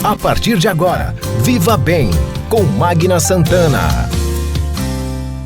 A partir de agora, Viva Bem, com Magna Santana.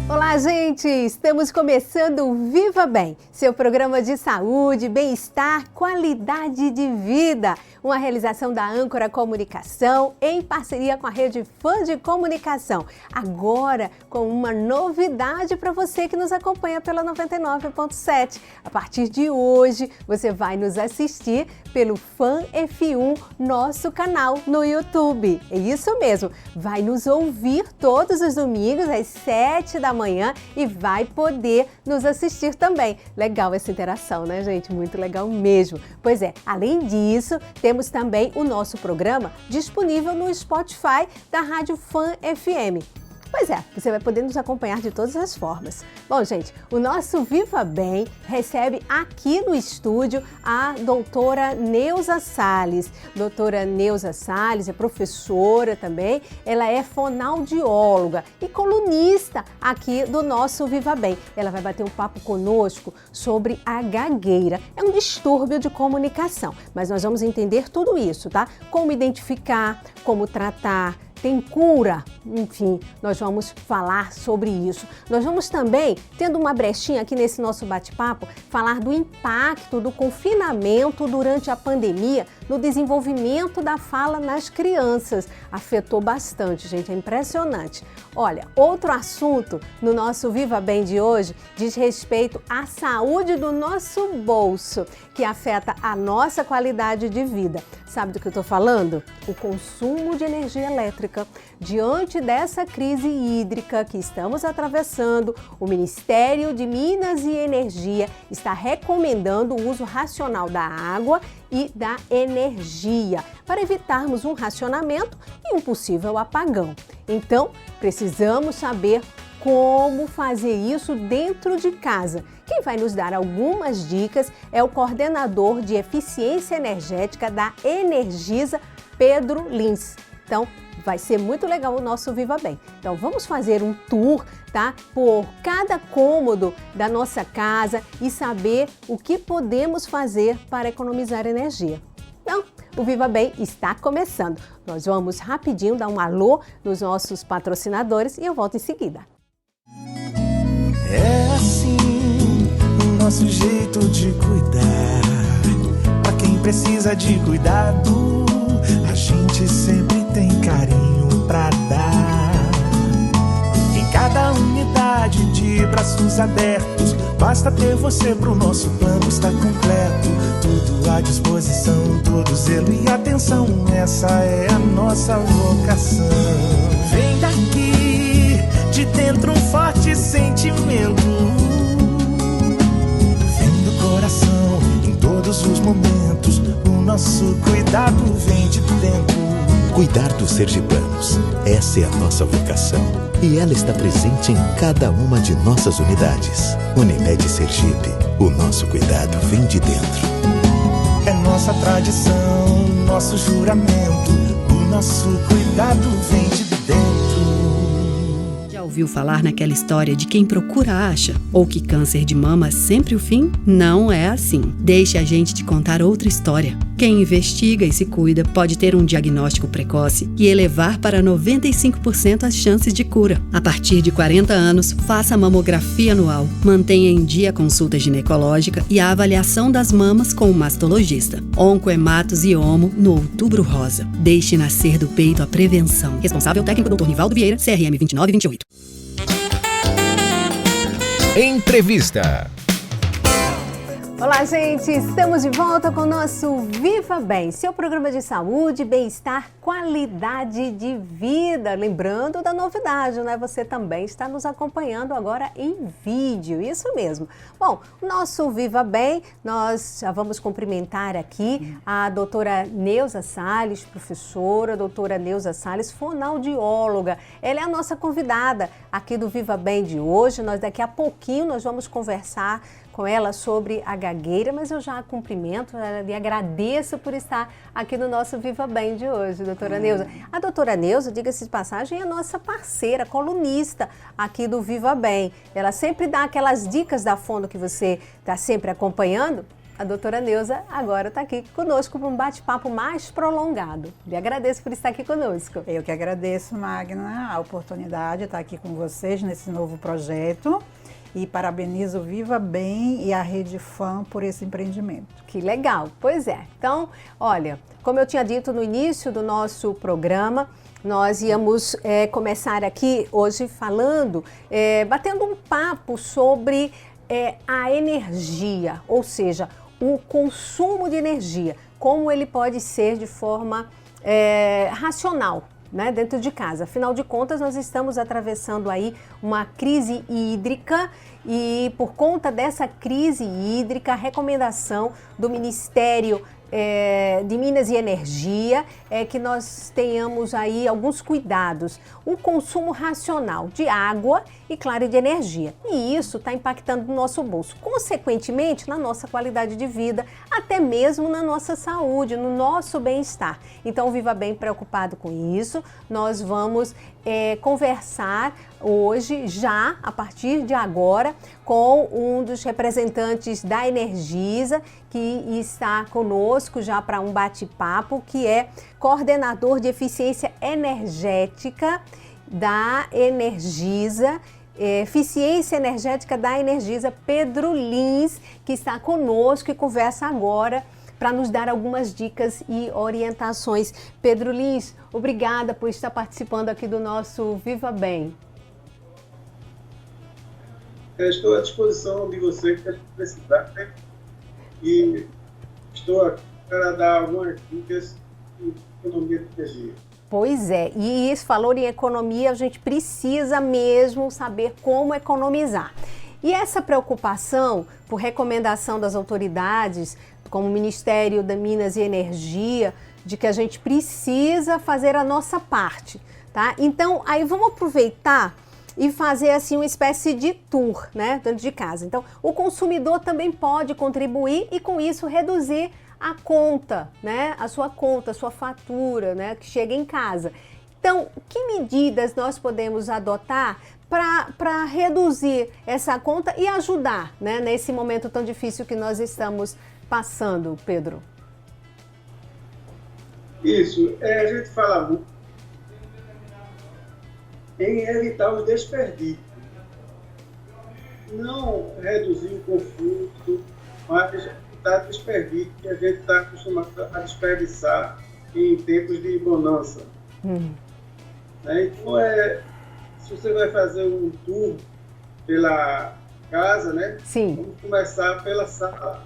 Olá, gente! Estamos começando o Viva Bem, seu programa de saúde, bem-estar, qualidade de vida. Uma realização da Âncora Comunicação em parceria com a Rede Fã de Comunicação. Agora com uma novidade para você que nos acompanha pela 99.7. A partir de hoje, você vai nos assistir pelo Fã F1, nosso canal no YouTube. É isso mesmo, vai nos ouvir todos os domingos às 7 da manhã e vai poder nos assistir também. Legal essa interação, né, gente? Muito legal mesmo. Pois é, além disso, temos também o nosso programa disponível no Spotify da Rádio Fã FM. Pois é, você vai poder nos acompanhar de todas as formas. Bom, gente, o nosso Viva Bem recebe aqui no estúdio a doutora Neuza Salles. Doutora Neuza Salles é professora também, ela é fonoaudióloga e colunista aqui do nosso Viva Bem. Ela vai bater um papo conosco sobre a gagueira. É um distúrbio de comunicação, mas nós vamos entender tudo isso, tá? Como identificar, como tratar, tem cura? Enfim, nós vamos falar sobre isso. Nós vamos também, tendo uma brechinha aqui nesse nosso bate-papo, falar do impacto do confinamento durante a pandemia no desenvolvimento da fala nas crianças. Afetou bastante, gente, é impressionante. Olha, outro assunto no nosso Viva Bem de hoje diz respeito à saúde do nosso bolso, que afeta a nossa qualidade de vida. Sabe do que eu estou falando? O consumo de energia elétrica. Diante dessa crise hídrica que estamos atravessando, o Ministério de Minas e Energia está recomendando o uso racional da água e da energia para evitarmos um racionamento e um possível apagão. Então, precisamos saber como fazer isso dentro de casa. Quem vai nos dar algumas dicas é o coordenador de eficiência energética da Energisa, Pedro Lins. Então, vai ser muito legal o nosso Viva Bem. Então, vamos fazer um tour, tá? Por cada cômodo da nossa casa e saber o que podemos fazer para economizar energia. Então, o Viva Bem está começando. Nós vamos rapidinho dar um alô nos nossos patrocinadores e eu volto em seguida. É assim o nosso jeito de cuidar. Pra quem precisa de cuidado, a gente sempre tem carinho pra dar. Em cada unidade de braços abertos, basta ter você pro nosso plano estar completo. Tudo à disposição, todo zelo e atenção, essa é a nossa vocação. Vem daqui, de dentro um forte sentimento. Vem do coração, em todos os momentos, o nosso cuidado vem de dentro. Cuidar dos sergipanos, essa é a nossa vocação. E ela está presente em cada uma de nossas unidades. Unimed Sergipe, o nosso cuidado vem de dentro. É nossa tradição, nosso juramento, o nosso cuidado vem de dentro. Já ouviu falar naquela história de quem procura acha? Ou que câncer de mama é sempre o fim? Não é assim. Deixe a gente te contar outra história. Quem investiga e se cuida pode ter um diagnóstico precoce e elevar para 95% as chances de cura. A partir de 40 anos, faça a mamografia anual, mantenha em dia a consulta ginecológica e a avaliação das mamas com o mastologista. Oncohematos e Omo no Outubro Rosa. Deixe nascer do peito a prevenção. Responsável técnico Dr. Nivaldo Vieira, CRM 2928. Entrevista. Olá, gente! Estamos de volta com o nosso Viva Bem, seu programa de saúde, bem-estar, qualidade de vida. Lembrando da novidade, né? Você também está nos acompanhando agora em vídeo, isso mesmo. Bom, nosso Viva Bem, nós já vamos cumprimentar aqui a doutora Neuza Salles, professora, doutora Neuza Salles, fonoaudióloga. Ela é a nossa convidada aqui do Viva Bem de hoje. Daqui a pouquinho nós vamos conversar com ela sobre a gagueira, mas eu já a cumprimento e agradeço por estar aqui no nosso Viva Bem de hoje, doutora Neuza. A doutora Neuza, diga-se de passagem, é nossa parceira, colunista aqui do Viva Bem. Ela sempre dá aquelas dicas da fono que você está sempre acompanhando. a doutora Neuza agora está aqui conosco para um bate-papo mais prolongado. Lhe agradeço por estar aqui conosco. Eu que agradeço, Magna, a oportunidade de estar aqui com vocês nesse novo projeto e parabenizo o Viva Bem e a Rede FAM por esse empreendimento. Que legal, pois é. Então, olha, como eu tinha dito no início do nosso programa, nós íamos começar aqui hoje falando, batendo um papo sobre a energia, ou seja, o consumo de energia, como ele pode ser de forma racional, né, dentro de casa. Afinal de contas, nós estamos atravessando aí uma crise hídrica e por conta dessa crise hídrica, a recomendação do Ministério de Minas e Energia é que nós tenhamos aí alguns cuidados, o consumo racional de água e, claro, de energia. E isso está impactando no nosso bolso, consequentemente na nossa qualidade de vida, até mesmo na nossa saúde, no nosso bem-estar. Então, o Viva Bem, preocupado com isso, nós vamos conversar hoje, já a partir de agora, com um dos representantes da Energisa, que está conosco já para um bate-papo, que é coordenador de eficiência energética da Energisa, eficiência energética da Energisa, Pedro Lins, que está conosco e conversa agora para nos dar algumas dicas e orientações. Pedro Lins, obrigada por estar participando aqui do nosso Viva Bem. Eu estou à disposição de você que precisar, né? E estou aqui para dar algumas dicas de economia de energia. Pois é, e isso, falou em economia, a gente precisa mesmo saber como economizar. E essa preocupação, por recomendação das autoridades, como o Ministério da Minas e Energia, de que a gente precisa fazer a nossa parte, tá? Então, aí vamos aproveitar e fazer assim uma espécie de tour, né, dentro de casa. Então, o consumidor também pode contribuir e com isso reduzir a conta, né, a sua fatura, né, que chega em casa. Então, que medidas nós podemos adotar para reduzir essa conta e ajudar, né, nesse momento tão difícil que nós estamos passando, Pedro? Isso, a gente fala muito em evitar os desperdícios. Não reduzir o consumo, mas evitar desperdício que a gente está acostumado a desperdiçar em tempos de bonança. Então, se você vai fazer um tour pela casa, né? Sim. Vamos começar pela sala.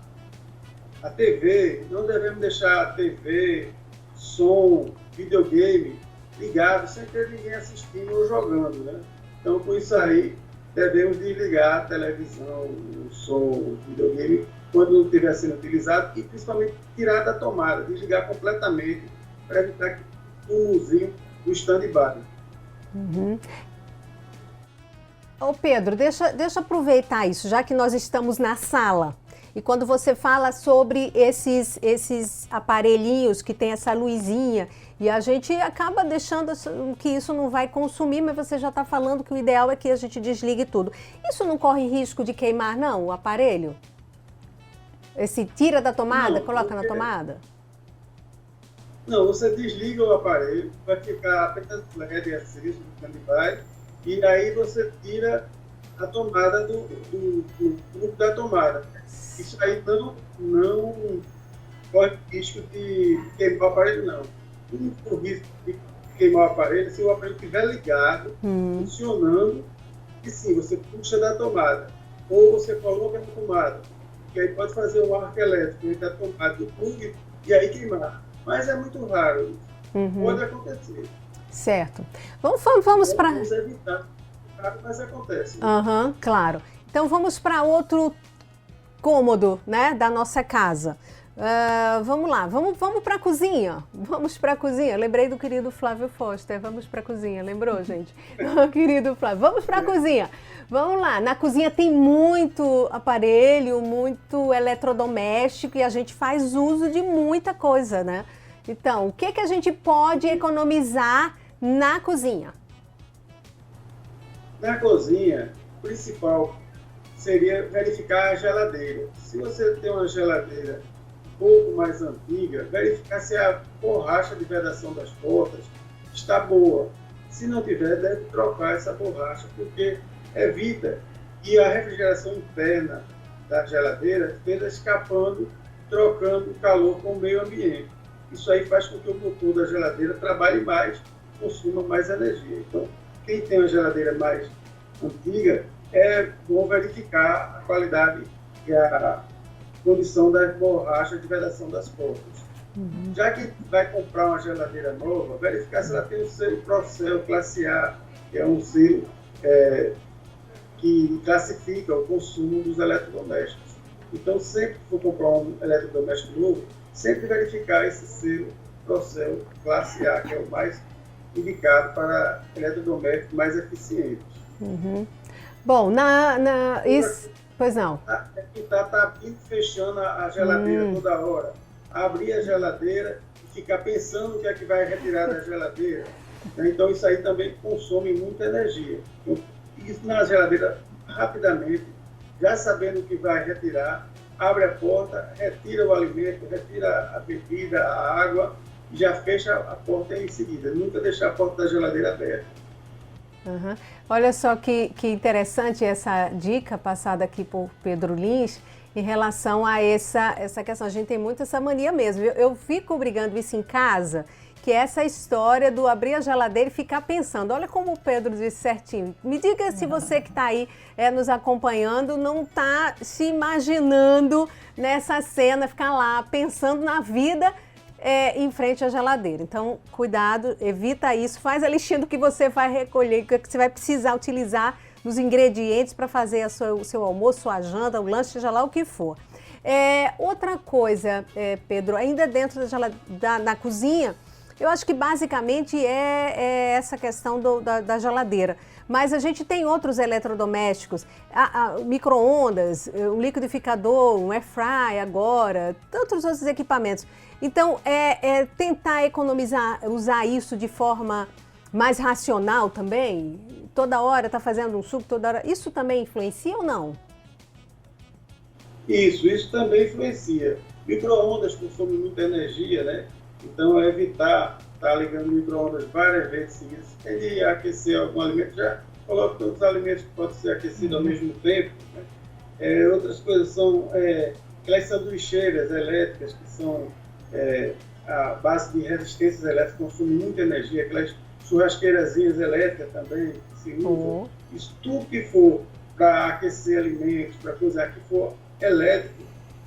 A TV, não devemos deixar a TV, som, videogame ligado sem ter ninguém assistindo ou jogando, né? Então, com isso aí, devemos desligar a televisão, o som, o videogame, quando não estiver sendo utilizado e principalmente tirar da tomada, desligar completamente para evitar que o usinho do stand-by. Ô Pedro, deixa eu aproveitar isso, já que nós estamos na sala. E quando você fala sobre esses aparelhinhos que tem essa luzinha, e a gente acaba deixando que isso não vai consumir, mas você já está falando que o ideal é que a gente desligue tudo. Isso não corre risco de queimar, não, o aparelho? Esse tira da tomada, não, coloca na tomada? Não, você desliga o aparelho, vai ficar apenas o LED aceso do stand-by, e aí você tira a tomada do grupo da tomada. Isso aí não corre risco de queimar o aparelho, não. O único risco de queimar o aparelho é se o aparelho estiver ligado, funcionando, e sim, você puxa da tomada. Ou você coloca na tomada, que aí pode fazer um arco elétrico entre a tomada do plug e aí queimar. Mas é muito raro isso. Pode acontecer. Certo. Vamos para... Vamos evitar, mas acontece. Claro. Então vamos para outro cômodo, né, da nossa casa. Vamos lá, vamos para a cozinha. Vamos para a cozinha. Lembrei do querido Flávio Foster. Vamos para a cozinha. Lembrou, gente? Querido Flávio, vamos para a cozinha. Vamos lá. Na cozinha tem muito aparelho, muito eletrodoméstico e a gente faz uso de muita coisa, né? Então, o que a gente pode economizar na cozinha? Na cozinha, o principal seria verificar a geladeira. Se você tem uma geladeira um pouco mais antiga, verificar se a borracha de vedação das portas está boa. Se não tiver, deve trocar essa borracha, porque evita que a refrigeração interna da geladeira esteja escapando, trocando calor com o meio ambiente. Isso aí faz com que o motor da geladeira trabalhe mais, consuma mais energia. Então, quem tem uma geladeira mais antiga, é bom verificar a qualidade e a condição das borrachas de vedação das portas. Já que vai comprar uma geladeira nova, verificar se ela tem o selo Procel Classe A, que é um selo que classifica o consumo dos eletrodomésticos. Então, sempre que for comprar um eletrodoméstico novo, sempre verificar esse selo Procel Classe A, que é o mais indicado para eletrodomésticos mais eficientes. Bom, pois não. Está abrindo e fechando a geladeira toda hora. Abrir a geladeira e ficar pensando o que é que vai retirar da geladeira. Então, isso aí também consome muita energia. Isso na geladeira, rapidamente, já sabendo o que vai retirar, abre a porta, retira o alimento, retira a bebida, a água, e já fecha a porta em seguida. Nunca deixar a porta da geladeira aberta. Olha só que interessante essa dica passada aqui por Pedro Lins em relação a essa questão. A gente tem muito essa mania mesmo. Eu fico brigando isso em casa, que é essa história do abrir a geladeira e ficar pensando. Olha como o Pedro disse certinho. Me diga se você que está aí nos acompanhando não está se imaginando nessa cena, ficar lá pensando na vida em frente à geladeira. Então, cuidado, evita isso, faz a listinha do que você vai recolher, o que você vai precisar utilizar dos ingredientes para fazer o seu almoço, sua janta, o lanche, seja lá o que for. Outra coisa, Pedro, ainda dentro da cozinha, eu acho que basicamente é essa questão da geladeira. Mas a gente tem outros eletrodomésticos, micro-ondas, um liquidificador, um air fry agora, tantos outros equipamentos. Então, tentar economizar, usar isso de forma mais racional também? Toda hora está fazendo um suco, toda hora. Isso também influencia ou não? Isso também influencia. Micro-ondas consomem muita energia, né? Então, é evitar estar ligando o micro-ondas várias vezes seguidas. Se tem de aquecer algum alimento, já coloca todos os alimentos que podem ser aquecidos ao mesmo tempo. Né? Outras coisas são aquelas sanduicheiras elétricas, que são a base de resistências elétricas, consomem muita energia. Aquelas churrasqueirazinhas elétricas também, que se usam. Isso tudo que for para aquecer alimentos, para cozinhar, que for elétrico,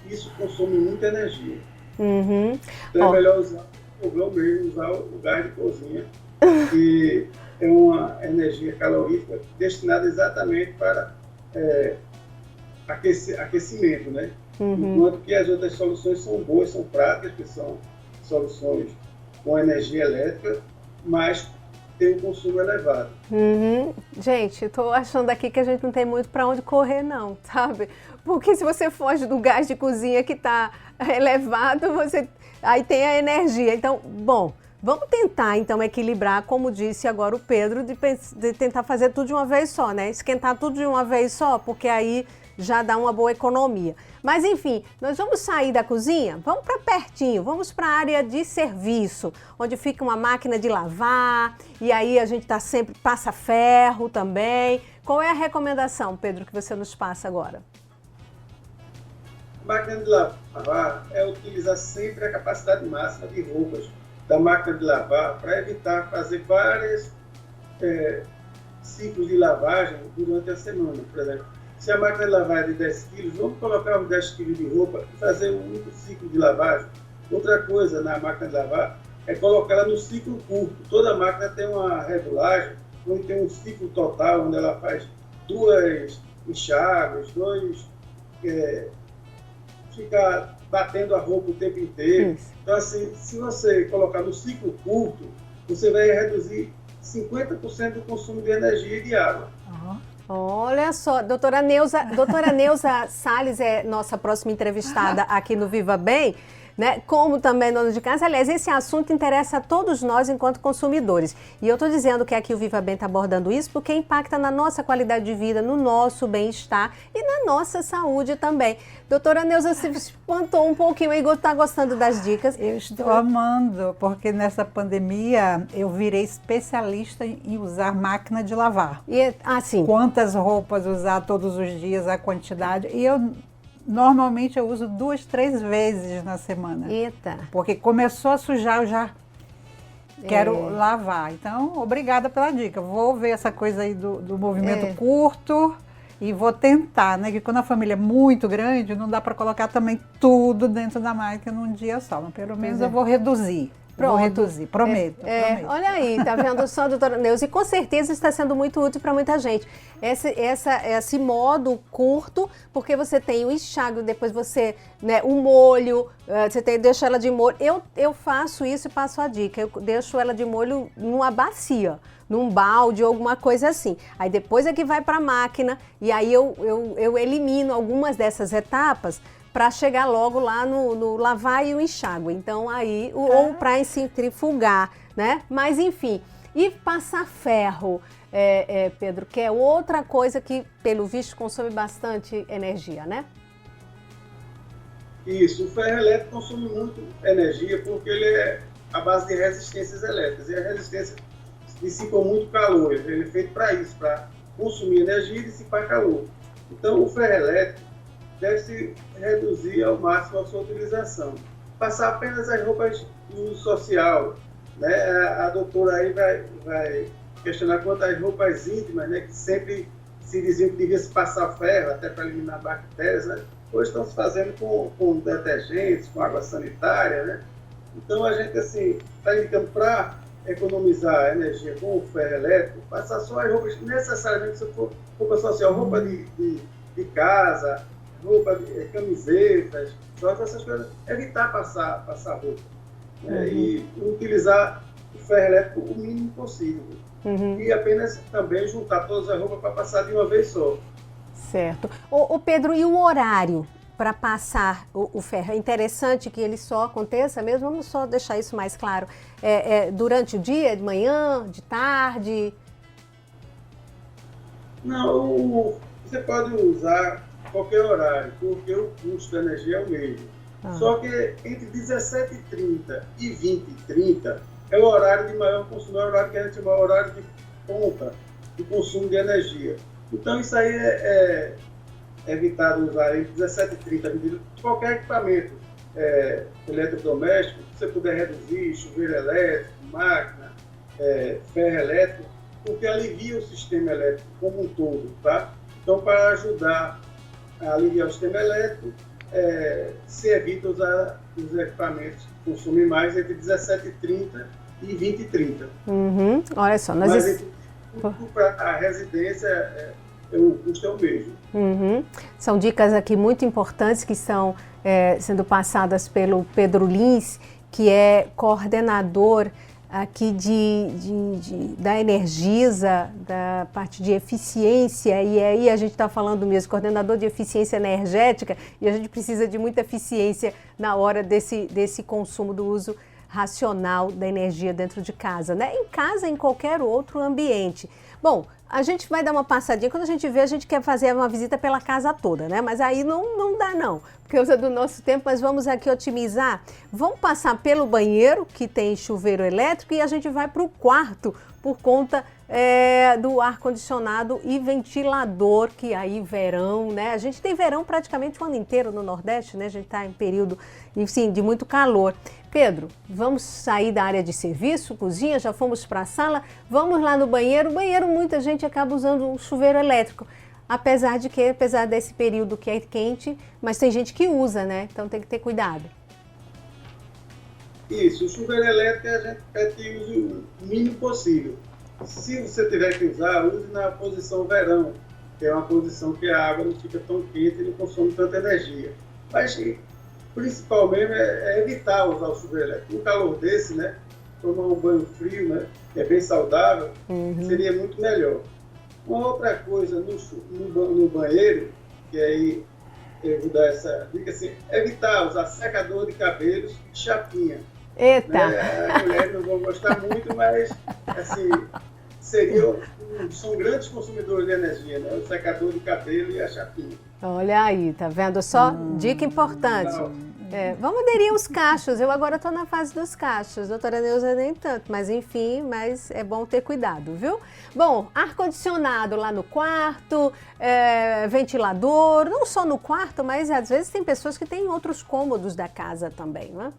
isso consome muita energia. Então é melhor usar o fogão mesmo, usar o gás de cozinha, que é uma energia calorífica destinada exatamente para aquecimento, né? Enquanto que as outras soluções são boas, são práticas, que são soluções com energia elétrica, mas tem um consumo elevado. Gente, estou achando aqui que a gente não tem muito para onde correr não, sabe? Porque se você foge do gás de cozinha que está elevado, aí tem a energia. Então, bom, vamos tentar então equilibrar, como disse agora o Pedro, de tentar fazer tudo de uma vez só, né? Esquentar tudo de uma vez só, porque aí já dá uma boa economia. Mas enfim, nós vamos sair da cozinha, vamos para pertinho, vamos para a área de serviço, onde fica uma máquina de lavar, e aí a gente sempre passa ferro também. Qual é a recomendação, Pedro, que você nos passa agora? A máquina de lavar é utilizar sempre a capacidade máxima de roupas da máquina de lavar para evitar fazer vários ciclos de lavagem durante a semana, por exemplo. Se a máquina de lavar é de 10 quilos, vamos colocar os 10 quilos de roupa e fazer um único ciclo de lavagem. Outra coisa na máquina de lavar é colocar ela no ciclo curto. Toda máquina tem uma regulagem, onde tem um ciclo total, onde ela faz 2 enxágues, fica batendo a roupa o tempo inteiro. Então, assim, se você colocar no ciclo curto, você vai reduzir 50% do consumo de energia e de água. Olha só, doutora Neuza Salles é nossa próxima entrevistada aqui no Viva Bem. né? Como também dono de casa. Aliás, esse assunto interessa a todos nós enquanto consumidores. E eu estou dizendo que aqui o Viva Bem está abordando isso porque impacta na nossa qualidade de vida, no nosso bem-estar e na nossa saúde também. Doutora Neuza, você espantou um pouquinho aí, está gostando das dicas? Eu estou amando, porque nessa pandemia eu virei especialista em usar máquina de lavar. Sim. Quantas roupas usar todos os dias, a quantidade. E normalmente eu uso 2, 3 vezes na semana. Eita. Porque começou a sujar, eu já quero lavar. Então, obrigada pela dica. Vou ver essa coisa aí do movimento curto e vou tentar, né? Que quando a família é muito grande, não dá para colocar também tudo dentro da máquina num dia só. Mas pelo menos eu vou reduzir. Pronto. Vou reduzir, prometo, prometo. Olha aí, tá vendo só, doutora Neuza? E com certeza está sendo muito útil para muita gente. Esse modo curto, porque você tem o enxágue, depois você, né, o molho, você deixa ela de molho. Eu faço isso e passo a dica. Eu deixo ela de molho numa bacia, num balde ou alguma coisa assim. Aí depois é que vai para a máquina e aí eu elimino algumas dessas etapas para chegar logo lá no lavar e o enxágue. Então aí, ou para centrifugar, né? Mas enfim, e passar ferro, Pedro, que é outra coisa que, pelo visto, consome bastante energia, né? Isso, o ferro elétrico consome muito energia porque ele é a base de resistências elétricas. E a resistência dissipa muito calor, ele é feito para isso, para consumir energia e dissipar calor. Então o ferro elétrico deve-se reduzir ao máximo a sua utilização. Passar apenas as roupas de uso social, né? A doutora aí vai questionar quanto às roupas íntimas, né? Que sempre se diziam que devia se passar ferro até para eliminar bactérias, né? Hoje estão se fazendo com detergentes, com água sanitária, né? Então a gente assim está indicando para economizar energia com o ferro elétrico, passar só as roupas necessariamente, se for roupa social, roupa de casa, roupa, camisetas, shorts, essas coisas, evitar passar roupa, né? E utilizar o ferro elétrico o mínimo possível. E apenas também juntar todas as roupas para passar de uma vez só. Certo. Ô Pedro, e o horário para passar o ferro? É interessante que ele só aconteça mesmo? Vamos só deixar isso mais claro. Durante o dia, de manhã, de tarde? Não, você pode usar qualquer horário, porque o custo da energia é o mesmo. Só que entre 17h30 e 20h30 é o horário de maior consumo, é o horário que a gente chama de horário de ponta de consumo de energia. Então isso aí é evitado usar entre 17h30 e 20h30 qualquer equipamento eletrodoméstico, que você puder reduzir, chuveiro elétrico, máquina, ferro elétrico, porque alivia o sistema elétrico como um todo, tá? Então, para ajudar a aliviar o sistema elétrico, se evita usar os equipamentos que consomem mais entre 17h30 e 20h30. Olha só, para a residência, o custo é o mesmo. São dicas aqui muito importantes que estão sendo passadas pelo Pedro Lins, que é coordenador aqui da Energisa, da parte de eficiência, e aí a gente está falando mesmo, coordenador de eficiência energética, e a gente precisa de muita eficiência na hora desse consumo, do uso racional da energia dentro de casa, né? Em casa, em qualquer outro ambiente. Bom, a gente vai dar uma passadinha, quando a gente vê, a gente quer fazer uma visita pela casa toda, né? Mas aí não dá não, porque usa do nosso tempo, mas vamos aqui otimizar. Vamos passar pelo banheiro, que tem chuveiro elétrico, e a gente vai para o quarto, por conta do ar-condicionado e ventilador, que aí verão, né? A gente tem verão praticamente o ano inteiro no Nordeste, né? A gente está em período, enfim, de muito calor. Pedro, vamos sair da área de serviço, cozinha, já fomos para a sala, vamos lá no banheiro. Banheiro, muita gente acaba usando um chuveiro elétrico, apesar desse período que é quente, mas tem gente que usa, né? Então tem que ter cuidado. Isso, o chuveiro elétrico a gente pede que use o mínimo possível. Se você tiver que usar, use na posição verão, que é uma posição que a água não fica tão quente e não consome tanta energia. Mas o principal mesmo é evitar usar o chuveiro elétrico. Um calor desse, né, tomar um banho frio, né, que é bem saudável, seria muito melhor. Uma outra coisa no banheiro, que aí eu vou dar essa dica assim, evitar usar secador de cabelos e chapinha. Eita! Né? As mulheres não vão gostar muito, mas assim, são grandes consumidores de energia, né? O secador de cabelo e a chapinha. Olha aí, tá vendo? Só dica importante. Vamos aderir aos cachos. Eu agora estou na fase dos cachos. Doutora Neuza nem tanto, mas enfim, mas é bom ter cuidado, viu? Bom, ar-condicionado lá no quarto, ventilador, não só no quarto, mas às vezes tem pessoas que têm outros cômodos da casa também, né?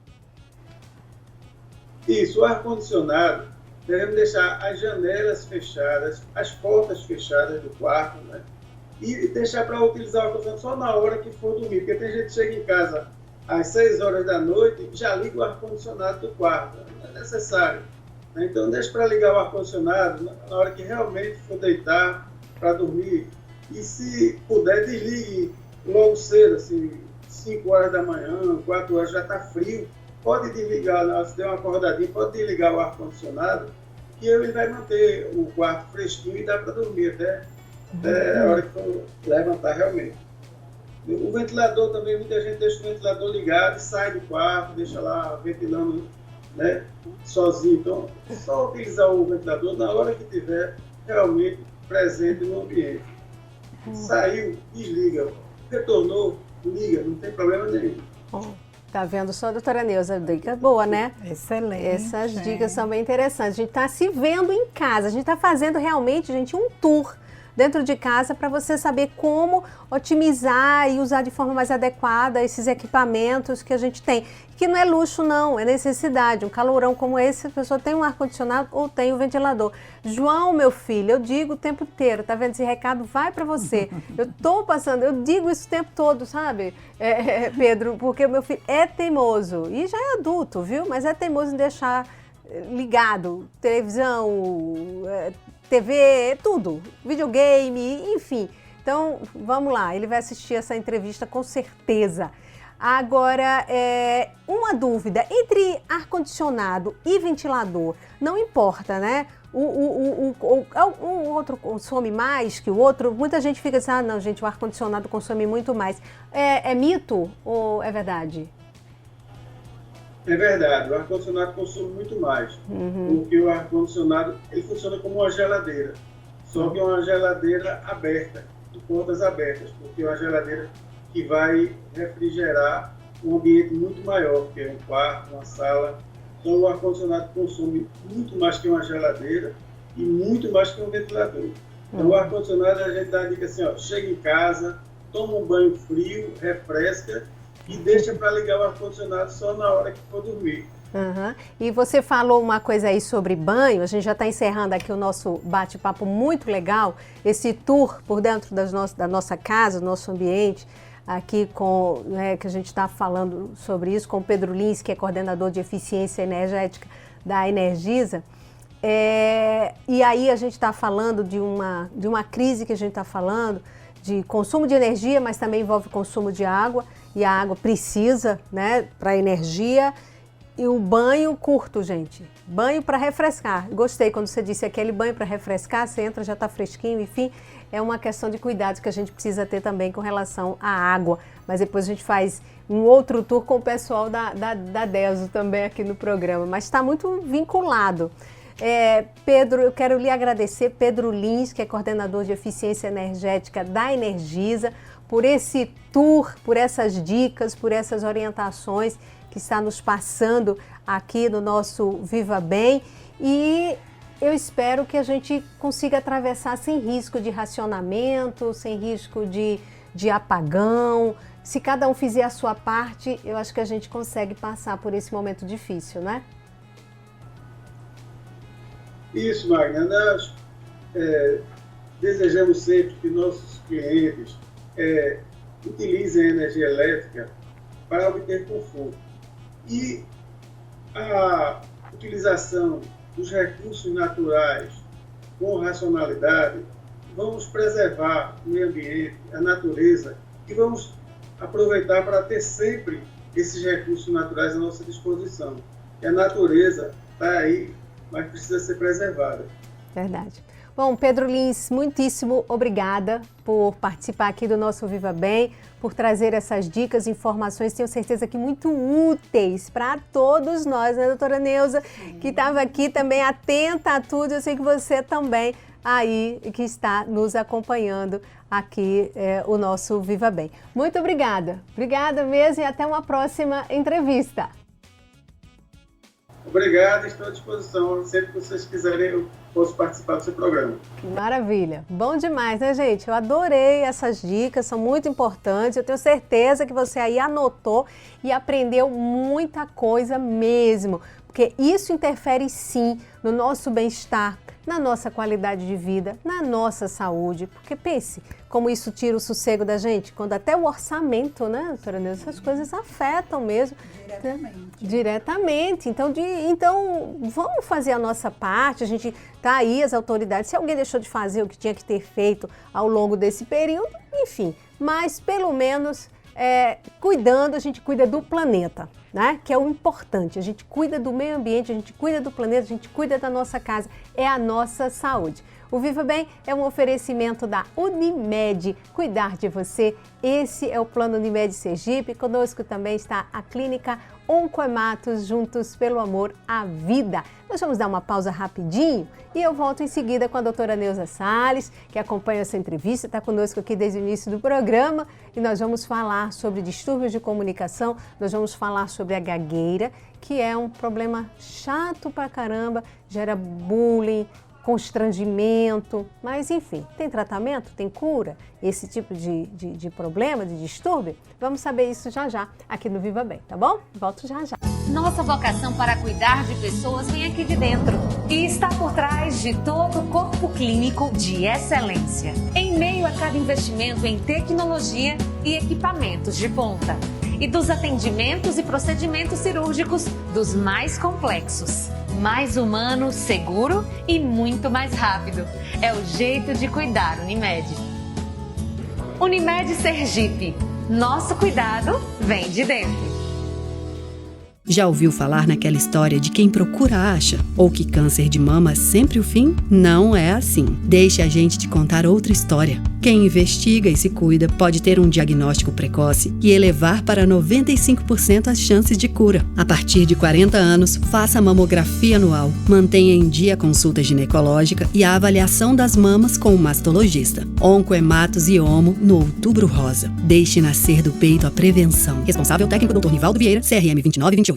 Isso, o ar-condicionado, devemos deixar as janelas fechadas, as portas fechadas do quarto, né? E deixar para utilizar o ar-condicionado só na hora que for dormir, porque tem gente que chega em casa às 6 horas da noite e já liga o ar-condicionado do quarto, não é necessário. Então deixe para ligar o ar-condicionado na hora que realmente for deitar para dormir. E se puder, desligue logo cedo, assim, 5 horas da manhã, 4 horas, já está frio. Pode desligar, se der uma acordadinha, pode desligar o ar-condicionado, que ele vai manter o quarto fresquinho e dá para dormir até a hora que for levantar realmente. O ventilador também, muita gente deixa o ventilador ligado e sai do quarto, deixa lá ventilando, né, sozinho. Então, só utilizar o ventilador na hora que estiver realmente presente no ambiente. Saiu, desliga. Retornou, liga, não tem problema nenhum. Tá vendo só, doutora Neuza? Dica boa, né? Excelente. Essas dicas são bem interessantes. A gente está se vendo em casa, a gente está fazendo realmente, gente, um tour dentro de casa para você saber como otimizar e usar de forma mais adequada esses equipamentos que a gente tem. Que não é luxo não, é necessidade. Um calorão como esse, a pessoa tem um ar-condicionado ou tem um ventilador. João, meu filho, eu digo o tempo inteiro, tá vendo? Esse recado vai para você. Eu tô passando, eu digo isso o tempo todo, sabe, Pedro? Porque o meu filho é teimoso e já é adulto, viu? Mas é teimoso em deixar ligado, televisão, TV, tudo, videogame, enfim. Então, vamos lá, ele vai assistir essa entrevista com certeza. Agora, uma dúvida, entre ar-condicionado e ventilador, não importa, né? Um outro consome mais que o outro, muita gente fica assim, não, gente, o ar-condicionado consome muito mais. É mito ou é verdade? É verdade, o ar-condicionado consome muito mais, porque o ar-condicionado ele funciona como uma geladeira, só que é uma geladeira aberta, de portas abertas, porque é uma geladeira que vai refrigerar um ambiente muito maior, que é um quarto, uma sala. Então o ar-condicionado consome muito mais que uma geladeira e muito mais que um ventilador. Então o ar-condicionado a gente dá a dica assim, ó, chega em casa, toma um banho frio, refresca, e deixa para ligar o ar-condicionado só na hora que for dormir. E você falou uma coisa aí sobre banho, a gente já está encerrando aqui o nosso bate-papo muito legal, esse tour por dentro da nossa casa, do nosso ambiente, aqui com, que a gente está falando sobre isso com o Pedro Lins, que é coordenador de eficiência energética da Energisa. E aí a gente está falando de uma crise que a gente está falando, de consumo de energia, mas também envolve consumo de água, e a água precisa, né, para energia. E o banho curto, gente, banho para refrescar. Gostei quando você disse aquele banho para refrescar, você entra, já está fresquinho, enfim, é uma questão de cuidados que a gente precisa ter também com relação à água. Mas depois a gente faz um outro tour com o pessoal da DESO também aqui no programa, mas está muito vinculado. Pedro, eu quero lhe agradecer, Pedro Lins, que é coordenador de eficiência energética da Energisa, por esse tour, por essas dicas, por essas orientações que está nos passando aqui no nosso Viva Bem. E eu espero que a gente consiga atravessar sem risco de racionamento, sem risco de apagão. Se cada um fizer a sua parte, eu acho que a gente consegue passar por esse momento difícil, né? Isso, Magna. Nós desejamos sempre que nossos clientes utilizem a energia elétrica para obter conforto. E a utilização dos recursos naturais com racionalidade, vamos preservar o meio ambiente, a natureza, e vamos aproveitar para ter sempre esses recursos naturais à nossa disposição. E a natureza está aí, mas precisa ser preservada. Verdade. Bom, Pedro Lins, muitíssimo obrigada por participar aqui do nosso Viva Bem, por trazer essas dicas, informações, tenho certeza que muito úteis para todos nós, né, doutora Neuza, que estava aqui também atenta a tudo, eu sei que você também aí que está nos acompanhando aqui o nosso Viva Bem. Muito obrigada mesmo e até uma próxima entrevista. Obrigado, estou à disposição, sempre que vocês quiserem eu posso participar do seu programa. Maravilha, bom demais, né, gente? Eu adorei essas dicas, são muito importantes, eu tenho certeza que você aí anotou e aprendeu muita coisa mesmo, porque isso interfere sim no nosso bem-estar, na nossa qualidade de vida, na nossa saúde, porque pense como isso tira o sossego da gente, quando até o orçamento, né, doutora Neuza, essas coisas afetam mesmo. Diretamente. Então, vamos fazer a nossa parte, a gente tá aí, as autoridades, se alguém deixou de fazer o que tinha que ter feito ao longo desse período, enfim, mas pelo menos cuidando, a gente cuida do planeta, né? Que é o importante, a gente cuida do meio ambiente, a gente cuida do planeta, a gente cuida da nossa casa, é a nossa saúde. O Viva Bem é um oferecimento da Unimed, cuidar de você, esse é o Plano Unimed Sergipe, conosco também está a Clínica Oncoematos, juntos pelo amor à vida. Nós vamos dar uma pausa rapidinho e eu volto em seguida com a doutora Neuza Salles, que acompanha essa entrevista, está conosco aqui desde o início do programa e nós vamos falar sobre distúrbios de comunicação, nós vamos falar sobre a gagueira, que é um problema chato pra caramba, gera bullying, constrangimento, mas enfim, tem tratamento, tem cura, esse tipo de problema, de distúrbio? Vamos saber isso já já aqui no Viva Bem, tá bom? Volto já já. Nossa vocação para cuidar de pessoas vem aqui de dentro e está por trás de todo o corpo clínico de excelência. Em meio a cada investimento em tecnologia e equipamentos de ponta e dos atendimentos e procedimentos cirúrgicos dos mais complexos. Mais humano, seguro e muito mais rápido. É o jeito de cuidar, Unimed. Unimed Sergipe. Nosso cuidado vem de dentro. Já ouviu falar naquela história de quem procura acha? Ou que câncer de mama é sempre o fim? Não é assim. Deixe a gente te contar outra história. Quem investiga e se cuida pode ter um diagnóstico precoce e elevar para 95% as chances de cura. A partir de 40 anos, faça a mamografia anual, mantenha em dia a consulta ginecológica e a avaliação das mamas com o mastologista. Oncoematos e Omo no Outubro Rosa. Deixe nascer do peito a prevenção. Responsável técnico Dr. Nivaldo Vieira, CRM 2928.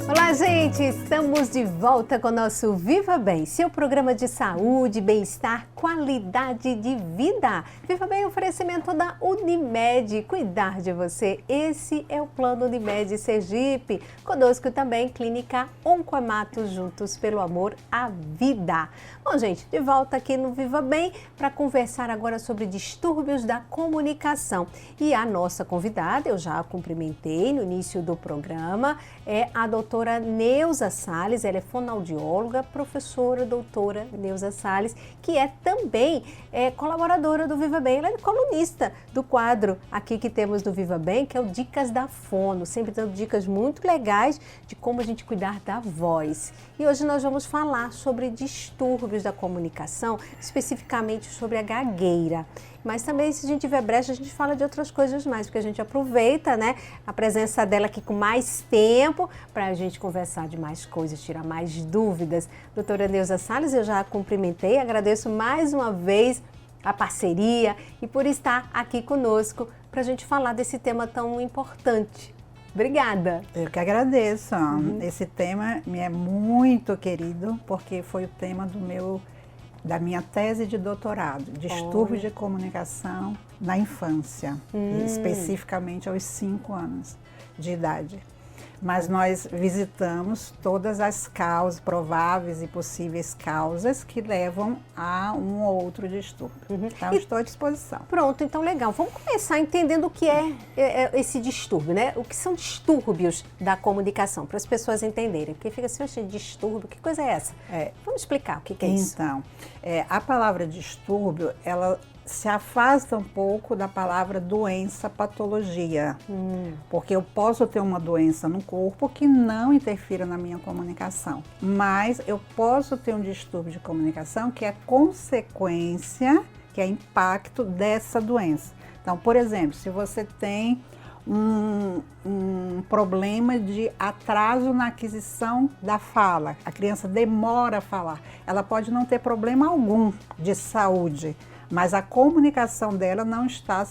Olá, gente! Estamos de volta com o nosso Viva Bem, seu programa de saúde, bem-estar, qualidade de vida. Viva Bem, oferecimento da Unimed, cuidar de você. Esse é o Plano Unimed Sergipe. Conosco também, Clínica Oncoematos, juntos pelo amor à vida. Bom, gente, de volta aqui no Viva Bem para conversar agora sobre distúrbios da comunicação. E a nossa convidada, eu já a cumprimentei no início do programa, é a doutora Neuza Salles, ela é fonoaudióloga, professora doutora Neuza Salles, que é também colaboradora do Viva Bem, ela é colunista do quadro aqui que temos no Viva Bem, que é o Dicas da Fono, sempre dando dicas muito legais de como a gente cuidar da voz. E hoje nós vamos falar sobre distúrbios da comunicação, especificamente sobre a gagueira. Mas também, se a gente tiver brecha, a gente fala de outras coisas mais, porque a gente aproveita, né, a presença dela aqui com mais tempo para a gente conversar de mais coisas, tirar mais dúvidas. Doutora Neuza Salles, eu já a cumprimentei, agradeço mais uma vez a parceria e por estar aqui conosco para a gente falar desse tema tão importante. Obrigada. Eu que agradeço. Esse tema me é muito querido, porque foi o tema da minha tese de doutorado, distúrbios de comunicação na infância, especificamente aos 5 anos de idade. Mas nós visitamos todas as causas, prováveis e possíveis causas que levam a um ou outro distúrbio. Então, estou à disposição. Pronto, então legal. Vamos começar entendendo o que é esse distúrbio, né? O que são distúrbios da comunicação, para as pessoas entenderem. Porque fica assim, oxe, distúrbio, que coisa é essa? Vamos explicar o que é isso. Então, a palavra distúrbio, ela se afasta um pouco da palavra doença, patologia. Porque eu posso ter uma doença no corpo que não interfira na minha comunicação. Mas eu posso ter um distúrbio de comunicação que é consequência, que é impacto dessa doença. Então, por exemplo, se você tem um problema de atraso na aquisição da fala, a criança demora a falar, ela pode não ter problema algum de saúde, mas a comunicação dela não está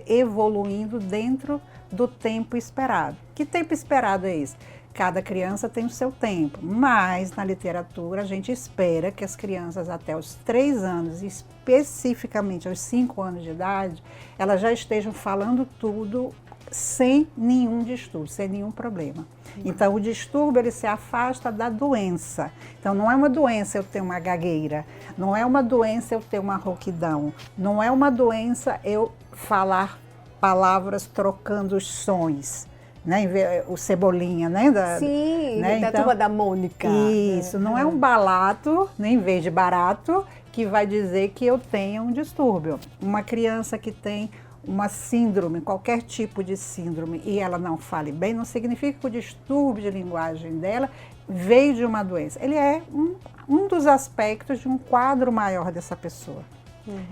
evoluindo dentro do tempo esperado. Que tempo esperado é esse? Cada criança tem o seu tempo, mas na literatura a gente espera que as crianças até os 3 anos, especificamente aos 5 anos de idade, elas já estejam falando tudo sem nenhum distúrbio, sem nenhum problema. Então o distúrbio ele se afasta da doença. Então não é uma doença eu ter uma gagueira, não é uma doença eu ter uma rouquidão, não é uma doença eu falar palavras trocando os sons. Né, o Cebolinha, né? Sim, né? Da turma da Mônica. Isso, não é um balato, né, em vez de barato, que vai dizer que eu tenho um distúrbio. Uma criança que tem uma síndrome, qualquer tipo de síndrome, e ela não fale bem, não significa que o distúrbio de linguagem dela veio de uma doença. Ele é um dos aspectos de um quadro maior dessa pessoa.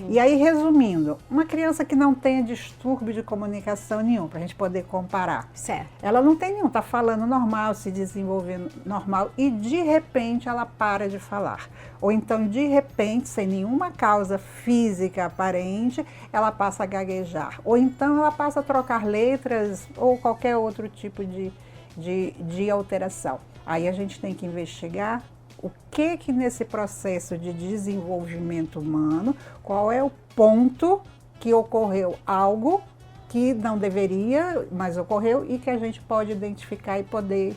E aí, resumindo, uma criança que não tenha distúrbio de comunicação nenhum, para a gente poder comparar. Certo. Ela não tem nenhum, está falando normal, se desenvolvendo normal, e de repente ela para de falar. Ou então, de repente, sem nenhuma causa física aparente, ela passa a gaguejar. Ou então ela passa a trocar letras ou qualquer outro tipo de alteração. Aí a gente tem que investigar o que nesse processo de desenvolvimento humano, qual é o ponto que ocorreu algo que não deveria, mas ocorreu e que a gente pode identificar e poder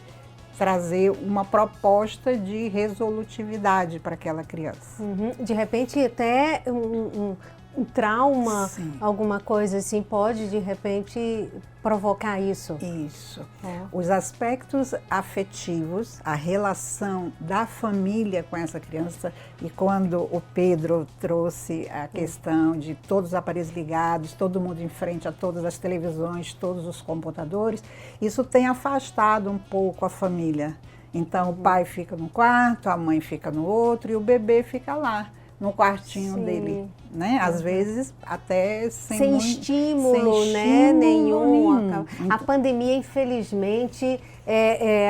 trazer uma proposta de resolutividade para aquela criança. De repente até um trauma, sim, alguma coisa assim, pode de repente provocar isso. Isso. Os aspectos afetivos, a relação da família com essa criança, e quando o Pedro trouxe a questão de todos os aparelhos ligados, todo mundo em frente a todas as televisões, todos os computadores, isso tem afastado um pouco a família. Então o pai fica num quarto, a mãe fica no outro e o bebê fica lá no quartinho, sim, dele, né? Às vezes até sem estímulo, né? Nenhum. A pandemia, infelizmente,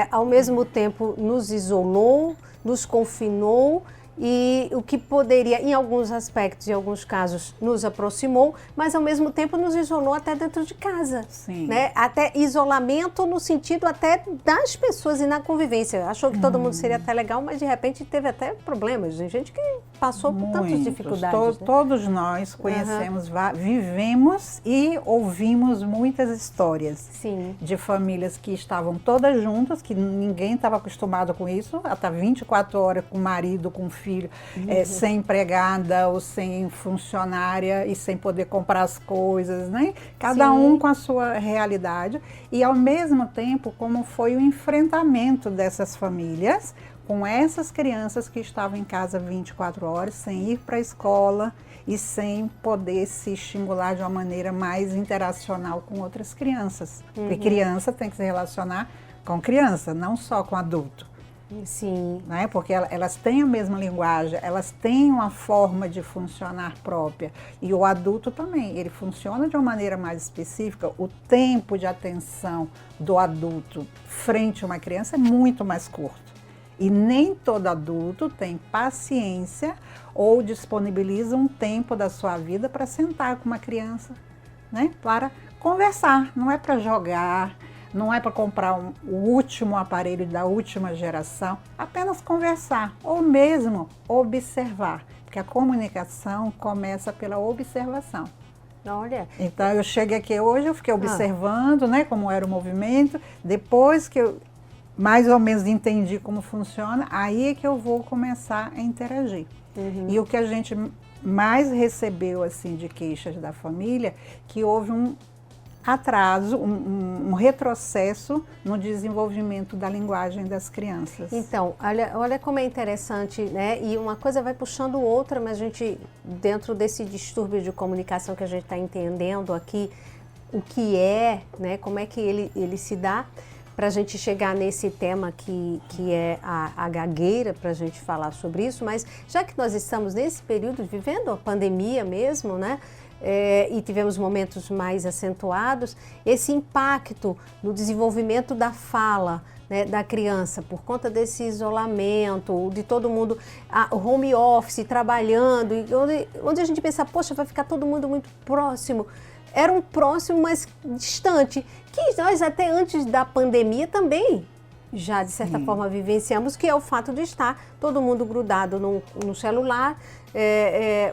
ao mesmo tempo nos isolou, nos confinou, e o que poderia, em alguns aspectos, em alguns casos, nos aproximou, mas ao mesmo tempo nos isolou até dentro de casa. Sim. Né? Até isolamento no sentido até das pessoas e na convivência. Achou que todo mundo seria até legal, mas de repente teve até problemas. Tem gente que passou por tantas dificuldades. Todos nós conhecemos, vivemos e ouvimos muitas histórias, sim, de famílias que estavam todas juntas, que ninguém estava acostumado com isso, até 24 horas com o marido, com o filho, sem empregada ou sem funcionária e sem poder comprar as coisas, né? Cada um com a sua realidade, e ao mesmo tempo como foi o enfrentamento dessas famílias com essas crianças que estavam em casa 24 horas, sem ir para a escola e sem poder se estimular de uma maneira mais interacional com outras crianças. Porque criança tem que se relacionar com criança, não só com adulto. Sim. Né? Porque elas têm a mesma linguagem, elas têm uma forma de funcionar própria. E o adulto também, ele funciona de uma maneira mais específica. O tempo de atenção do adulto frente a uma criança é muito mais curto. E nem todo adulto tem paciência ou disponibiliza um tempo da sua vida para sentar com uma criança, né? Para conversar, não é para jogar, não é para comprar o último aparelho da última geração, apenas conversar ou mesmo observar, porque a comunicação começa pela observação. Olha. Então eu cheguei aqui hoje, eu fiquei observando, né, como era o movimento, depois que eu mais ou menos entendi como funciona, aí é que eu vou começar a interagir. E o que a gente mais recebeu assim de queixas da família, que houve atraso, um retrocesso no desenvolvimento da linguagem das crianças. Então, olha como é interessante, né? E uma coisa vai puxando outra, mas a gente, dentro desse distúrbio de comunicação que a gente está entendendo aqui, o que é, né? Como é que ele se dá, para a gente chegar nesse tema que é a gagueira, para a gente falar sobre isso, mas já que nós estamos nesse período vivendo a pandemia mesmo, né? E tivemos momentos mais acentuados, esse impacto no desenvolvimento da fala, né, da criança, por conta desse isolamento, de todo mundo, o home office, trabalhando, onde a gente pensa, poxa, vai ficar todo mundo muito próximo. Era um próximo, mas distante, que nós até antes da pandemia também já, de certa forma, vivenciamos, que é o fato de estar todo mundo grudado no celular,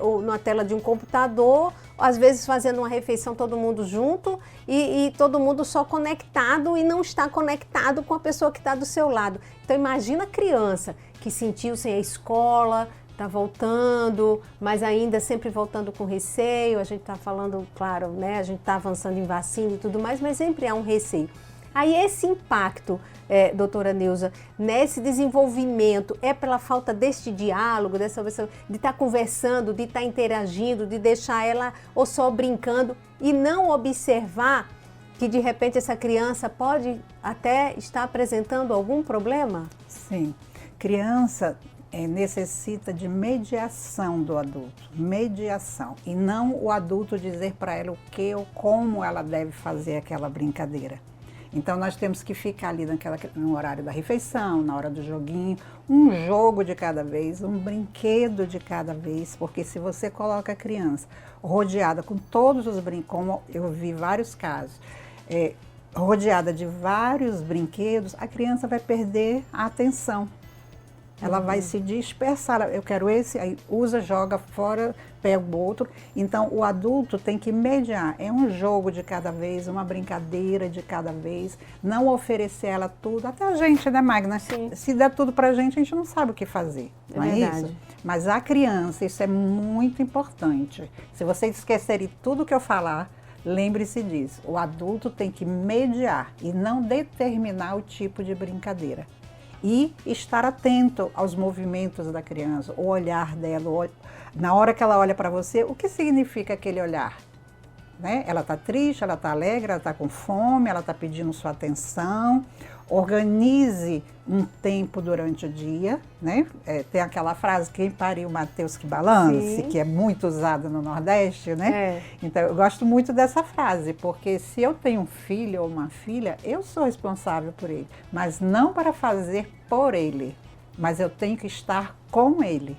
ou na tela de um computador, às vezes fazendo uma refeição todo mundo junto e todo mundo só conectado e não está conectado com a pessoa que está do seu lado. Então imagina a criança que sentiu sem a escola, está voltando, mas ainda sempre voltando com receio. A gente está falando, claro, né? A gente está avançando em vacina e tudo mais, mas sempre há um receio. Aí esse impacto, doutora Neuza, nesse desenvolvimento é pela falta deste diálogo, de estar conversando, de estar interagindo, de deixar ela ou só brincando e não observar que de repente essa criança pode até estar apresentando algum problema? Sim, criança necessita de mediação do adulto, mediação, e não o adulto dizer para ela o que ou como ela deve fazer aquela brincadeira. Então nós temos que ficar ali no horário da refeição, na hora do joguinho, um jogo de cada vez, um brinquedo de cada vez, porque se você coloca a criança rodeada com todos os brinquedos, como eu vi vários casos, rodeada de vários brinquedos, a criança vai perder a atenção. Ela vai se dispersar, eu quero esse, aí usa, joga fora, pega o outro. Então o adulto tem que mediar, é um jogo de cada vez, uma brincadeira de cada vez, não oferecer ela tudo, até a gente, né, Magna? Sim. Se der tudo pra gente, a gente não sabe o que fazer, não é verdade. isso? Mas a criança, isso é muito importante. Se vocês esquecerem tudo que eu falar, lembre-se disso, o adulto tem que mediar e não determinar o tipo de brincadeira. E estar atento aos movimentos da criança, o olhar dela. Na hora que ela olha para você, o que significa aquele olhar? Né? Ela está triste, ela está alegre, ela está com fome, ela está pedindo sua atenção. Organize um tempo durante o dia. Né? Tem aquela frase, quem pariu Mateus que balance, que é muito usada no Nordeste. Né? Então eu gosto muito dessa frase, porque se eu tenho um filho ou uma filha, eu sou responsável por ele, mas não para fazer por ele, mas eu tenho que estar com ele.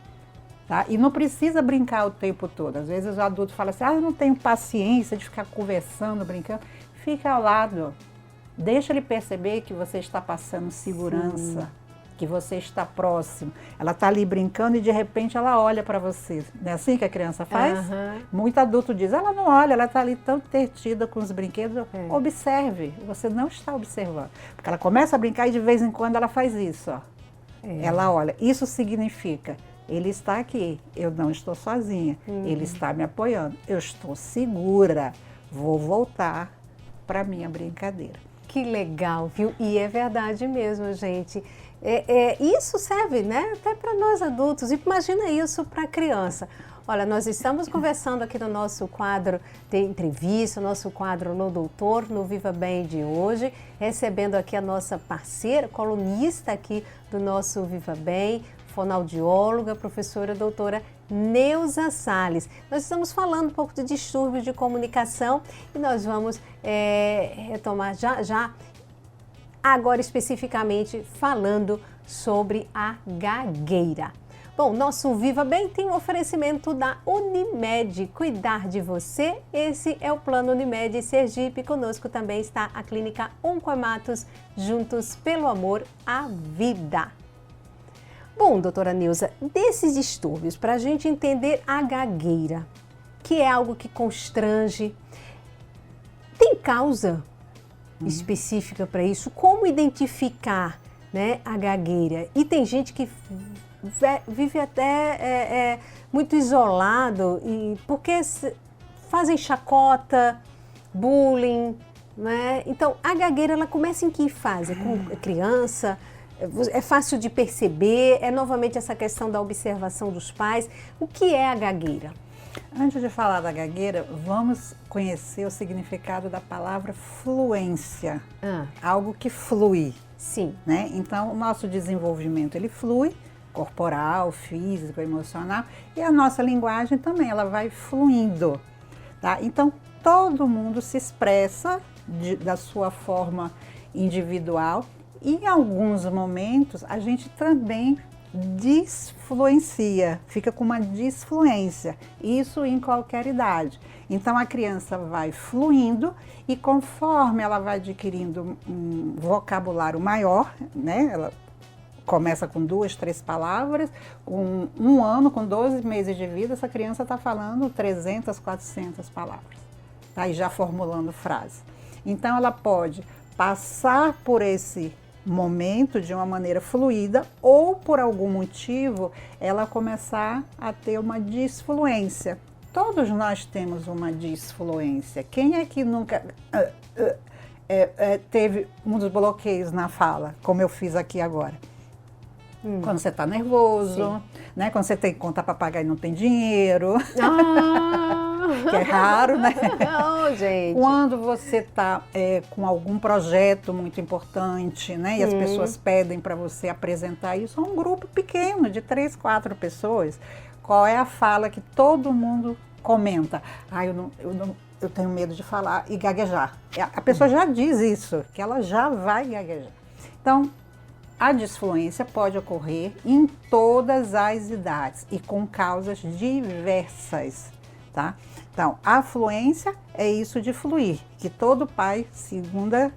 Tá? E não precisa brincar o tempo todo. Às vezes o adulto fala assim, eu não tenho paciência de ficar conversando, brincando. Fica ao lado. Deixa ele perceber que você está passando segurança, que você está próximo. Ela está ali brincando e de repente ela olha para você. Não é assim que a criança faz? Muito adulto diz, ela não olha, ela está ali tão entretida com os brinquedos. Observe, você não está observando. Porque ela começa a brincar e de vez em quando ela faz isso. Ó. Ela olha, isso significa... Ele está aqui, eu não estou sozinha, ele está me apoiando, eu estou segura, vou voltar para a minha brincadeira. Que legal, viu? E é verdade mesmo, gente. Isso serve, né, até para nós adultos, imagina isso para a criança. Olha, nós estamos conversando aqui no nosso quadro de entrevista, nosso quadro No Doutor, no Viva Bem de hoje, recebendo aqui a nossa parceira, colunista aqui do nosso Viva Bem, fonoaudióloga, professora doutora Neuza Salles. Nós estamos falando um pouco de distúrbios de comunicação e nós vamos retomar já, agora especificamente falando sobre a gagueira. Bom, nosso Viva Bem tem um oferecimento da Unimed, cuidar de você, esse é o Plano Unimed Sergipe. Conosco também está a Clínica Oncoematos, juntos pelo amor à vida. Bom, doutora Neuza, desses distúrbios, para a gente entender a gagueira, que é algo que constrange, tem causa específica para isso? Como identificar, né, a gagueira? E tem gente que vive até muito isolado, porque fazem chacota, bullying, né? Então, a gagueira, ela começa em que fase? Com criança? É fácil de perceber? É novamente essa questão da observação dos pais? O que é a gagueira? Antes de falar da gagueira, vamos conhecer o significado da palavra fluência. Algo que flui. Sim. Né? Então, o nosso desenvolvimento, ele flui, corporal, físico, emocional, e a nossa linguagem também, ela vai fluindo. Tá? Então, todo mundo se expressa da sua forma individual e em alguns momentos a gente também desfluencia, fica com uma desfluência, isso em qualquer idade. Então a criança vai fluindo e conforme ela vai adquirindo um vocabulário maior, né? Ela começa com 2, 3 palavras, com 1 ano, com 12 meses de vida, essa criança está falando 300, 400 palavras, tá? E já formulando frase. Então ela pode passar por esse momento de uma maneira fluida ou por algum motivo ela começar a ter uma disfluência. Todos nós temos uma disfluência. Quem é que nunca teve um dos bloqueios na fala, como eu fiz aqui agora? Quando você está nervoso, né? Quando você tem conta para pagar e não tem dinheiro. Que é raro, né? Oh, gente. Quando você está com algum projeto muito importante, né? E as pessoas pedem para você apresentar isso a um grupo pequeno, de 3, 4 pessoas. Qual é a fala que todo mundo comenta? Eu tenho medo de falar e gaguejar. A pessoa já diz isso, que ela já vai gaguejar. Então, a disfluência pode ocorrer em todas as idades e com causas diversas, tá? Então, a fluência é isso de fluir, que todo pai, segunda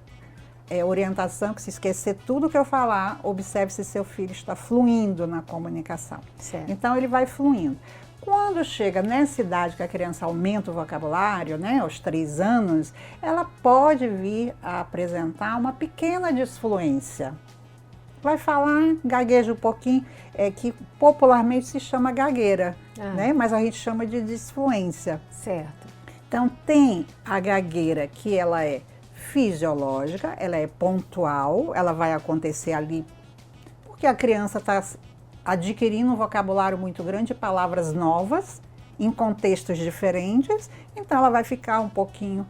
orientação, que se esquecer tudo que eu falar, observe se seu filho está fluindo na comunicação. Certo. Então, ele vai fluindo. Quando chega nessa idade que a criança aumenta o vocabulário, né, aos 3 anos, ela pode vir a apresentar uma pequena disfluência. Vai falar, gagueja um pouquinho, que popularmente se chama gagueira, né? Mas a gente chama de disfluência. Certo. Então tem a gagueira que ela é fisiológica, ela é pontual, ela vai acontecer ali porque a criança está adquirindo um vocabulário muito grande de palavras novas, em contextos diferentes, então ela vai ficar um pouquinho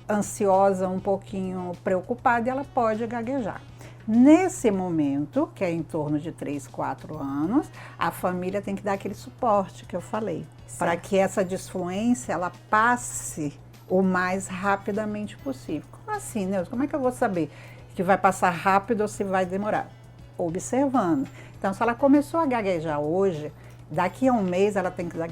ansiosa, um pouquinho preocupada e ela pode gaguejar. Nesse momento, que é em torno de 3, 4 anos, a família tem que dar aquele suporte que eu falei, para que essa disfluência ela passe o mais rapidamente possível. Como assim, Neuza? Como é que eu vou saber que vai passar rápido ou se vai demorar? Observando. Então, se ela começou a gaguejar hoje, daqui a um mês ela tem que estar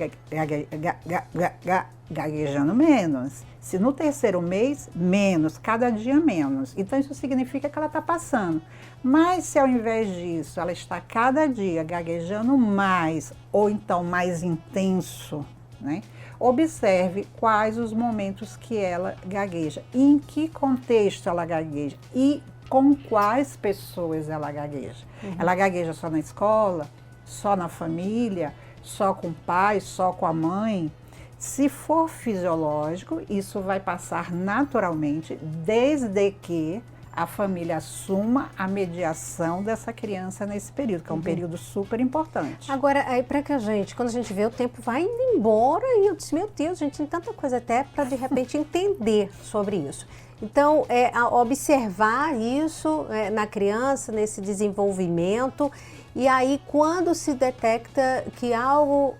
gaguejando menos. Se no 3º mês, menos, cada dia menos. Então isso significa que ela está passando. Mas se ao invés disso ela está cada dia gaguejando mais, ou então mais intenso, né? Observe quais os momentos que ela gagueja, em que contexto ela gagueja e com quais pessoas ela gagueja. Ela gagueja só na escola, só na família, só com o pai, só com a mãe. Se for fisiológico, isso vai passar naturalmente, desde que a família assuma a mediação dessa criança nesse período, que é um período super importante. Agora, aí para que quando a gente vê, o tempo vai indo embora e eu disse, meu Deus, a gente tem tanta coisa até para de repente entender sobre isso. Então, observar isso na criança, nesse desenvolvimento, e aí quando se detecta que algo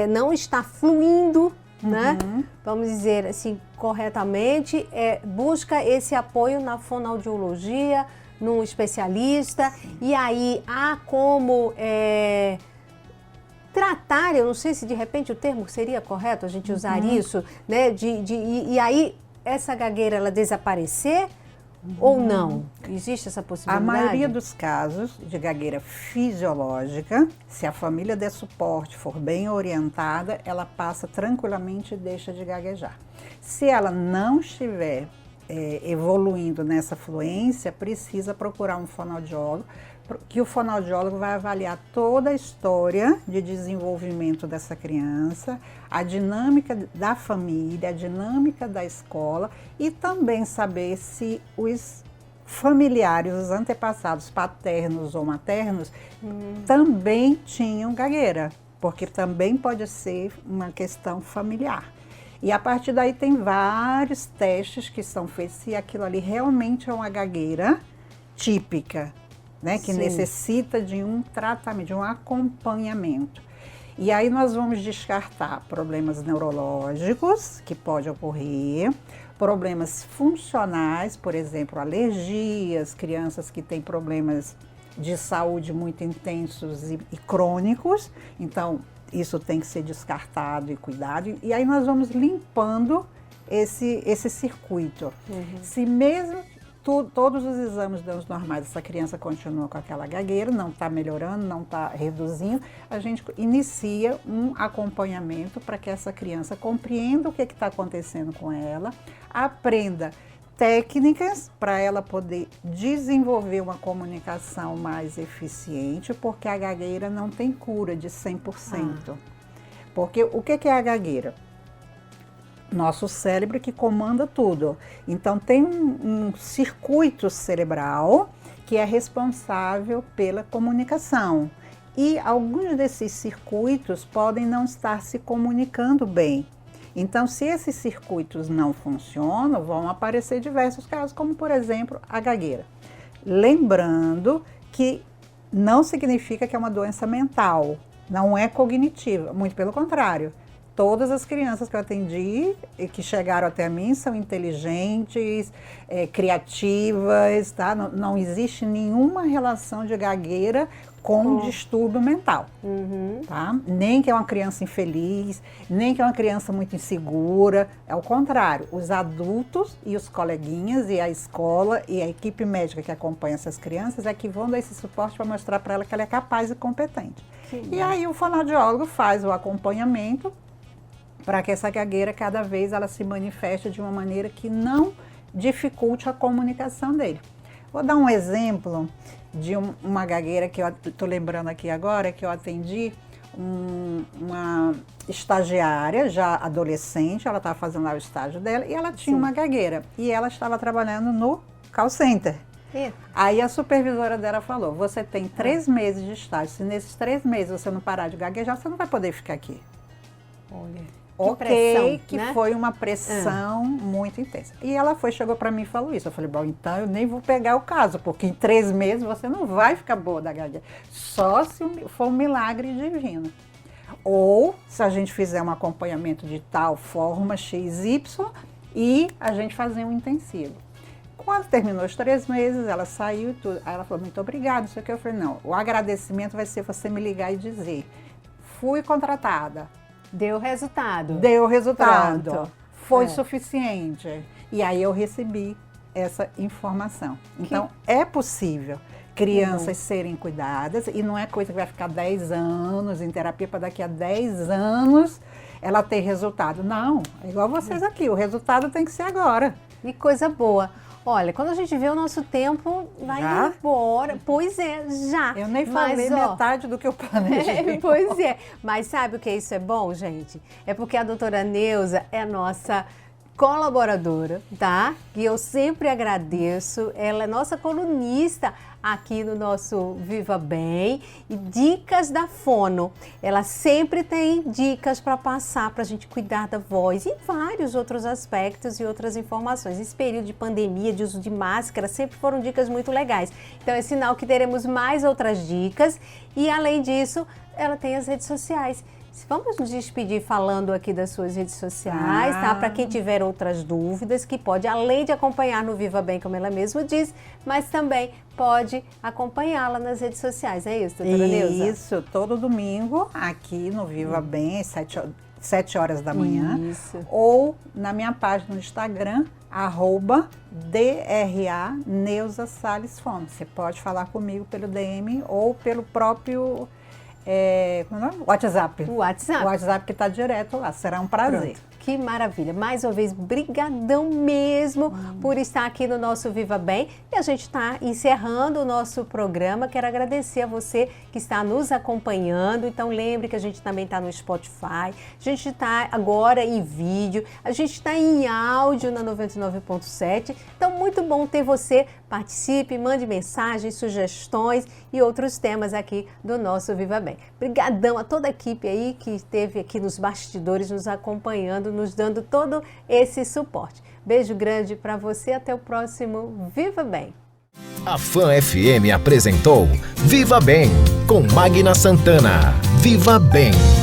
não está fluindo, né? Vamos dizer assim, corretamente, busca esse apoio na fonoaudiologia, num especialista, e aí há como tratar, eu não sei se de repente o termo seria correto a gente usar isso, né? E aí essa gagueira ela desaparecer ou não? Existe essa possibilidade? A maioria dos casos de gagueira fisiológica, se a família der suporte, for bem orientada, ela passa tranquilamente e deixa de gaguejar. Se ela não estiver evoluindo nessa fluência, precisa procurar um fonoaudiólogo que o fonoaudiólogo vai avaliar toda a história de desenvolvimento dessa criança, a dinâmica da família, a dinâmica da escola e também saber se os familiares, os antepassados paternos ou maternos, também tinham gagueira, porque também pode ser uma questão familiar. E a partir daí tem vários testes que são feitos se aquilo ali realmente é uma gagueira típica, né, que necessita de um tratamento, de um acompanhamento. E aí nós vamos descartar problemas neurológicos, que pode ocorrer, problemas funcionais, por exemplo, alergias, crianças que têm problemas de saúde muito intensos e crônicos, então isso tem que ser descartado e cuidado. E aí nós vamos limpando esse circuito. Se mesmo todos os exames dão os normais, essa criança continua com aquela gagueira, não está melhorando, não está reduzindo, a gente inicia um acompanhamento para que essa criança compreenda o que está acontecendo com ela, aprenda técnicas para ela poder desenvolver uma comunicação mais eficiente, porque a gagueira não tem cura de 100%. Porque o que é a gagueira? Nosso cérebro que comanda tudo. Então tem um circuito cerebral que é responsável pela comunicação. E alguns desses circuitos podem não estar se comunicando bem. Então, se esses circuitos não funcionam, vão aparecer diversos casos, como por exemplo a gagueira. Lembrando que não significa que é uma doença mental, não é cognitiva, muito pelo contrário. Todas as crianças que eu atendi e que chegaram até mim são inteligentes, criativas, tá? Não existe nenhuma relação de gagueira com distúrbio mental, tá? Nem que é uma criança infeliz, nem que é uma criança muito insegura, é o contrário. Os adultos e os coleguinhas e a escola e a equipe médica que acompanha essas crianças é que vão dar esse suporte para mostrar para ela que ela é capaz e competente. E aí o fonoaudiólogo faz o acompanhamento para que essa gagueira cada vez ela se manifeste de uma maneira que não dificulte a comunicação dele. Vou dar um exemplo de uma gagueira que eu estou lembrando aqui agora, que eu atendi uma estagiária, já adolescente, ela estava fazendo lá o estágio dela, e ela tinha uma gagueira, e ela estava trabalhando no call center. Aí a supervisora dela falou, você tem 3 meses de estágio, se nesses 3 meses você não parar de gaguejar, você não vai poder ficar aqui. Olha. Que né? Foi uma pressão muito intensa. E ela chegou para mim e falou isso. Eu falei, bom, então eu nem vou pegar o caso, porque em 3 meses você não vai ficar boa da gagueira. Só se for um milagre divino. Ou se a gente fizer um acompanhamento de tal forma, XY, e a gente fazer um intensivo. Quando terminou os 3 meses, ela saiu e tudo. Aí ela falou, muito obrigada, não sei o que. Eu falei, não, o agradecimento vai ser você me ligar e dizer, fui contratada. Deu resultado. Deu resultado. Pronto. Foi suficiente. E aí eu recebi essa informação. Então, é possível crianças serem cuidadas e não é coisa que vai ficar 10 anos em terapia para daqui a 10 anos ela ter resultado. Não, é igual vocês aqui, o resultado tem que ser agora. E coisa boa. Olha, quando a gente vê o nosso tempo vai embora. Pois é, já. Eu nem falei metade do que eu planejei. Pois é. Mas sabe o que isso é bom, gente? É porque a doutora Neuza é nossa colaboradora, tá? E eu sempre agradeço. Ela é nossa colunista aqui no nosso Viva Bem e dicas da fono. Ela sempre tem dicas para passar para a gente cuidar da voz e vários outros aspectos e outras informações. Esse período de pandemia, de uso de máscara, sempre foram dicas muito legais. Então é sinal que teremos mais outras dicas e além disso, ela tem as redes sociais. Vamos nos despedir falando aqui das suas redes sociais, tá? Para quem tiver outras dúvidas, que pode, além de acompanhar no Viva Bem, como ela mesma diz, mas também pode acompanhá-la nas redes sociais. É isso, doutora Neuza? Isso, todo domingo aqui no Viva Bem, às 7 horas da manhã. Isso. Ou na minha página no Instagram, @DRA Neuza Salles Fono. Você pode falar comigo pelo DM ou pelo próprio... como é o nome? WhatsApp. O WhatsApp. O WhatsApp que está direto lá. Será um prazer. Pronto. Que maravilha. Mais uma vez, brigadão mesmo por estar aqui no nosso Viva Bem. E a gente está encerrando o nosso programa. Quero agradecer a você que está nos acompanhando. Então, lembre que a gente também está no Spotify. A gente está agora em vídeo. A gente está em áudio na 99.7. Então, muito bom ter você. Participe, mande mensagens, sugestões e outros temas aqui do nosso Viva Bem. Brigadão a toda a equipe aí que esteve aqui nos bastidores nos acompanhando, nos dando todo esse suporte. Beijo grande para você, até o próximo Viva Bem. A Fã FM apresentou Viva Bem com Magna Santana. Viva Bem.